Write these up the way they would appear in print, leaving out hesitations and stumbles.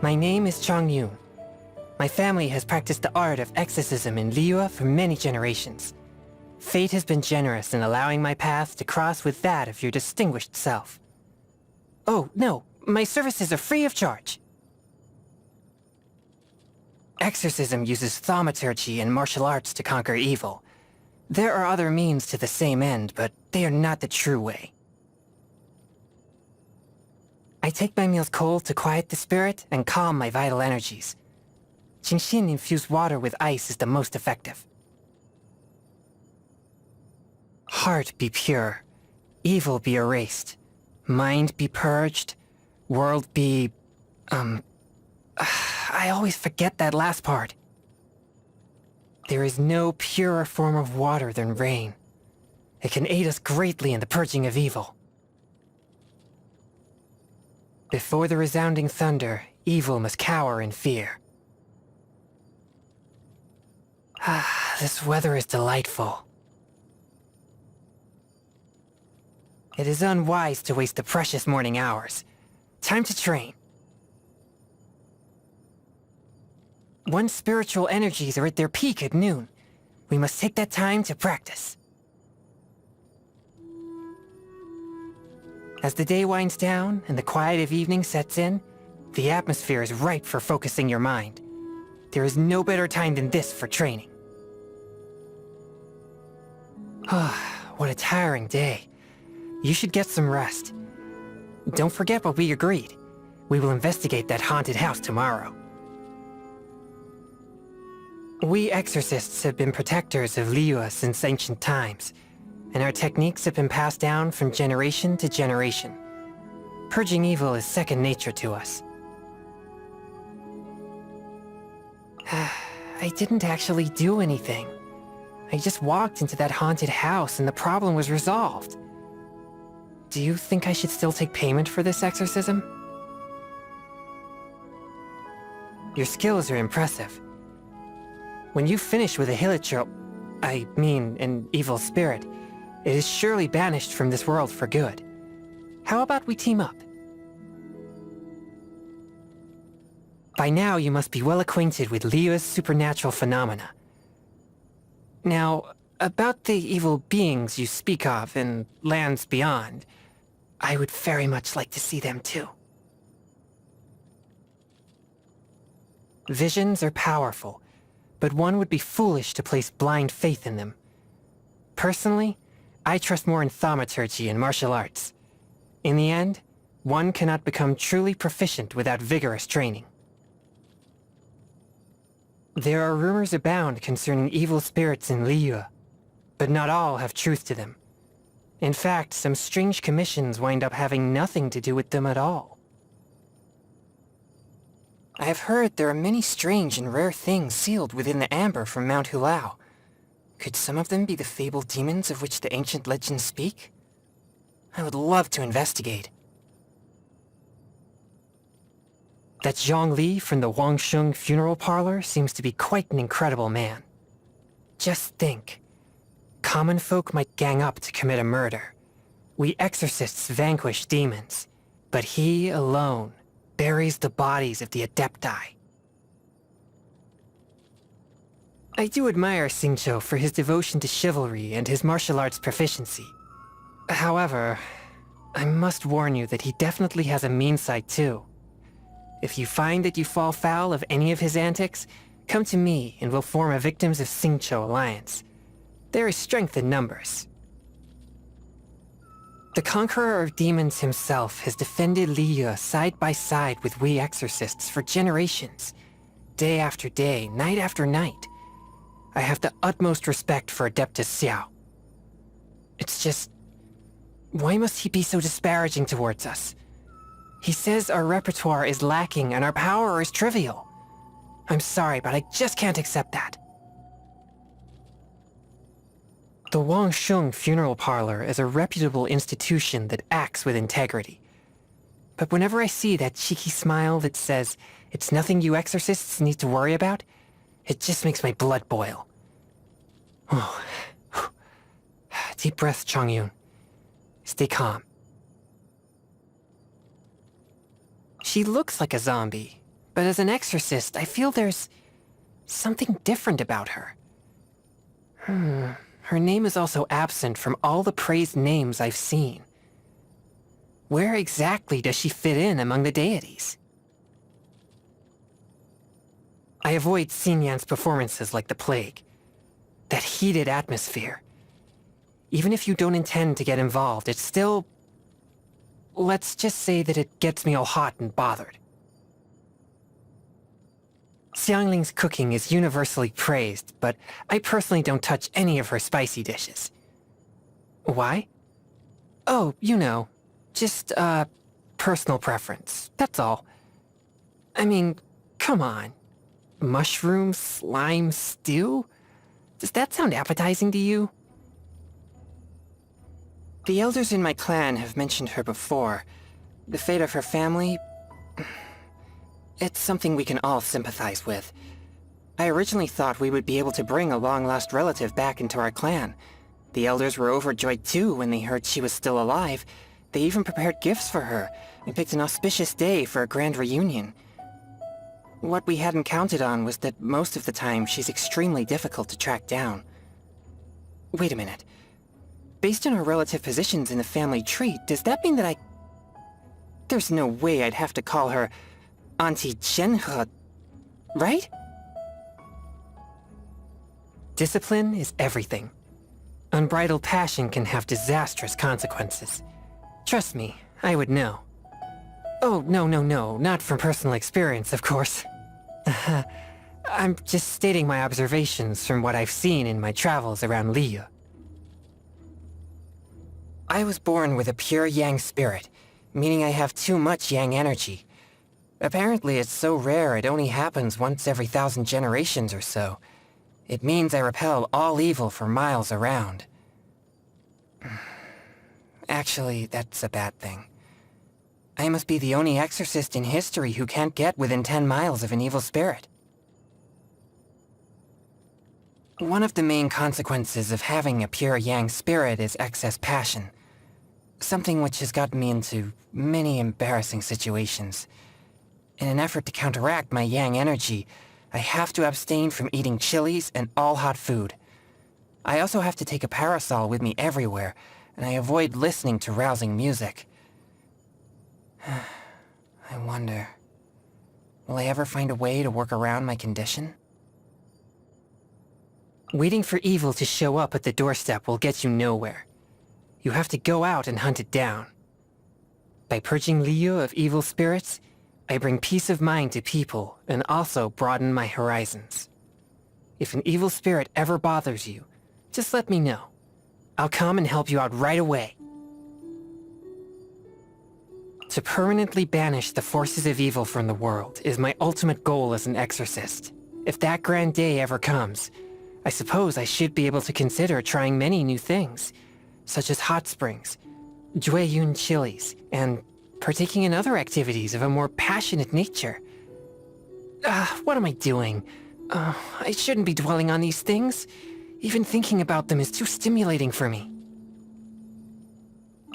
My name is Chongyun. My family has practiced the art of exorcism in Liyue for many generations. Fate has been generous in allowing my path to cross with that of your distinguished self. Oh, no, my services are free of charge. Exorcism uses thaumaturgy and martial arts to conquer evil. There are other means to the same end, but they are not the true way. I take my meals cold to quiet the spirit and calm my vital energies. Genshin infused water with ice is the most effective. Heart be pure, evil be erased, mind be purged, world be... I always forget that last part. There is no purer form of water than rain. It can aid us greatly in the purging of evil. Before the resounding thunder, evil must cower in fear. This weather is delightful. It is unwise to waste the precious morning hours. Time to train. One's spiritual energies are at their peak at noon. We must take that time to practice. As the day winds down and the quiet of evening sets in, the atmosphere is ripe for focusing your mind. There is no better time than this for training. What a tiring day. You should get some rest. Don't forget what we agreed. We will investigate that haunted house tomorrow. We exorcists have been protectors of Liyue since ancient times, and our techniques have been passed down from generation to generation. Purging evil is second nature to us. I didn't actually do anything. I just walked into that haunted house and the problem was resolved. Do you think I should still take payment for this exorcism? Your skills are impressive. When you finish with a hilichurl, an evil spirit, it is surely banished from this world for good. How about we team up? By now you must be well acquainted with Liyue's supernatural phenomena. Now, about the evil beings you speak of in lands beyond, I would very much like to see them too. Visions are powerful, but one would be foolish to place blind faith in them. Personally, I trust more in thaumaturgy and martial arts. In the end, one cannot become truly proficient without vigorous training. There are rumors abound concerning evil spirits in Liyue, but not all have truth to them. In fact, some strange commissions wind up having nothing to do with them at all. I have heard there are many strange and rare things sealed within the amber from Mount Hulao. Could some of them be the fabled demons of which the ancient legends speak? I would love to investigate. That Zhongli from the Wangsheng funeral parlor seems to be quite an incredible man. Just think. Common folk might gang up to commit a murder. We exorcists vanquish demons, but he alone buries the bodies of the Adepti. I do admire Xingqiu for his devotion to chivalry and his martial arts proficiency. However, I must warn you that he definitely has a mean side too. If you find that you fall foul of any of his antics, come to me and we'll form a Victims of Xingqiu alliance. There is strength in numbers. The Conqueror of Demons himself has defended Liyue side by side with we exorcists for generations. Day after day, night after night. I have the utmost respect for Adeptus Xiao. It's just... why must he be so disparaging towards us? He says our repertoire is lacking and our power is trivial. I'm sorry, but I just can't accept that. The Wangsheng funeral parlor is a reputable institution that acts with integrity. But whenever I see that cheeky smile that says, "It's nothing you exorcists need to worry about," it just makes my blood boil. Oh. Deep breath, Chongyun. Stay calm. She looks like a zombie, but as an exorcist, I feel there's something different about her. Her name is also absent from all the praised names I've seen. Where exactly does she fit in among the deities? I avoid Xinyan's performances like the plague. That heated atmosphere. Even if you don't intend to get involved, it's still... Let's just say that it gets me all hot and bothered. Xiangling's cooking is universally praised, but I personally don't touch any of her spicy dishes. Why? Oh, you know, just, personal preference, that's all. I mean, come on. Mushroom slime stew? Does that sound appetizing to you? The elders in my clan have mentioned her before. The fate of her family... It's something we can all sympathize with. I originally thought we would be able to bring a long-lost relative back into our clan. The elders were overjoyed too when they heard she was still alive. They even prepared gifts for her, and picked an auspicious day for a grand reunion. What we hadn't counted on was that most of the time she's extremely difficult to track down. Wait a minute. Based on our relative positions in the family tree, does that mean that I... There's no way I'd have to call her Auntie Zhenhe, right? Discipline is everything. Unbridled passion can have disastrous consequences. Trust me, I would know. Oh, no, not from personal experience, of course. I'm just stating my observations from what I've seen in my travels around Liyue. I was born with a pure Yang spirit, meaning I have too much Yang energy. Apparently it's so rare it only happens once every 1,000 generations or so. It means I repel all evil for miles around. Actually, that's a bad thing. I must be the only exorcist in history who can't get within 10 miles of an evil spirit. One of the main consequences of having a pure Yang spirit is excess passion. Something which has gotten me into many embarrassing situations. In an effort to counteract my Yang energy, I have to abstain from eating chilies and all hot food. I also have to take a parasol with me everywhere, and I avoid listening to rousing music. I wonder, will I ever find a way to work around my condition? Waiting for evil to show up at the doorstep will get you nowhere. You have to go out and hunt it down. By purging Liyue of evil spirits, I bring peace of mind to people and also broaden my horizons. If an evil spirit ever bothers you, just let me know. I'll come and help you out right away. To permanently banish the forces of evil from the world is my ultimate goal as an exorcist. If that grand day ever comes, I suppose I should be able to consider trying many new things, such as hot springs, Jueyun chilies, and partaking in other activities of a more passionate nature. What am I doing? I shouldn't be dwelling on these things. Even thinking about them is too stimulating for me.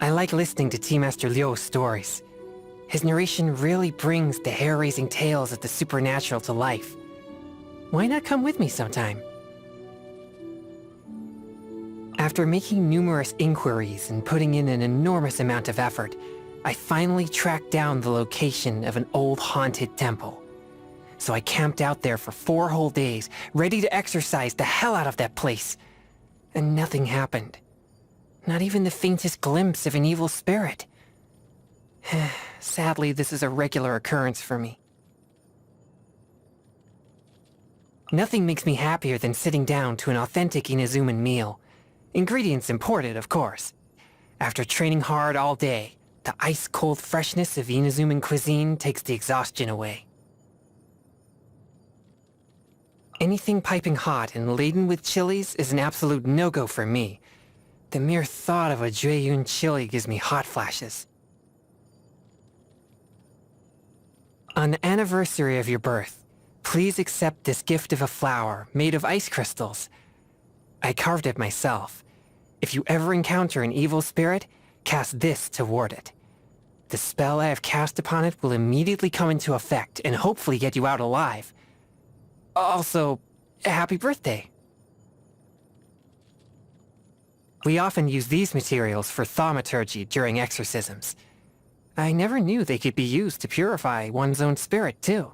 I like listening to Tea Master Liu's stories. His narration really brings the hair-raising tales of the supernatural to life. Why not come with me sometime? After making numerous inquiries and putting in an enormous amount of effort, I finally tracked down the location of an old haunted temple. So I camped out there for 4 whole days, ready to exorcise the hell out of that place. And nothing happened. Not even the faintest glimpse of an evil spirit. Sadly, this is a regular occurrence for me. Nothing makes me happier than sitting down to an authentic Inazuman meal. Ingredients imported, of course. After training hard all day, the ice-cold freshness of Inazuman cuisine takes the exhaustion away. Anything piping hot and laden with chilies is an absolute no-go for me. The mere thought of a Jueyun chili gives me hot flashes. On the anniversary of your birth, please accept this gift of a flower made of ice crystals. I carved it myself. If you ever encounter an evil spirit, cast this toward it. The spell I have cast upon it will immediately come into effect and hopefully get you out alive. Also, happy birthday. We often use these materials for thaumaturgy during exorcisms. I never knew they could be used to purify one's own spirit, too.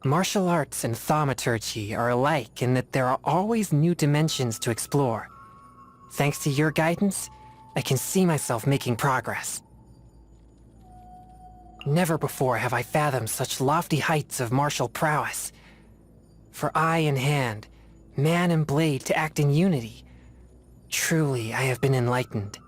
Martial arts and thaumaturgy are alike in that there are always new dimensions to explore. Thanks to your guidance, I can see myself making progress. Never before have I fathomed such lofty heights of martial prowess. For eye in hand, man and blade to act in unity. Truly, I have been enlightened.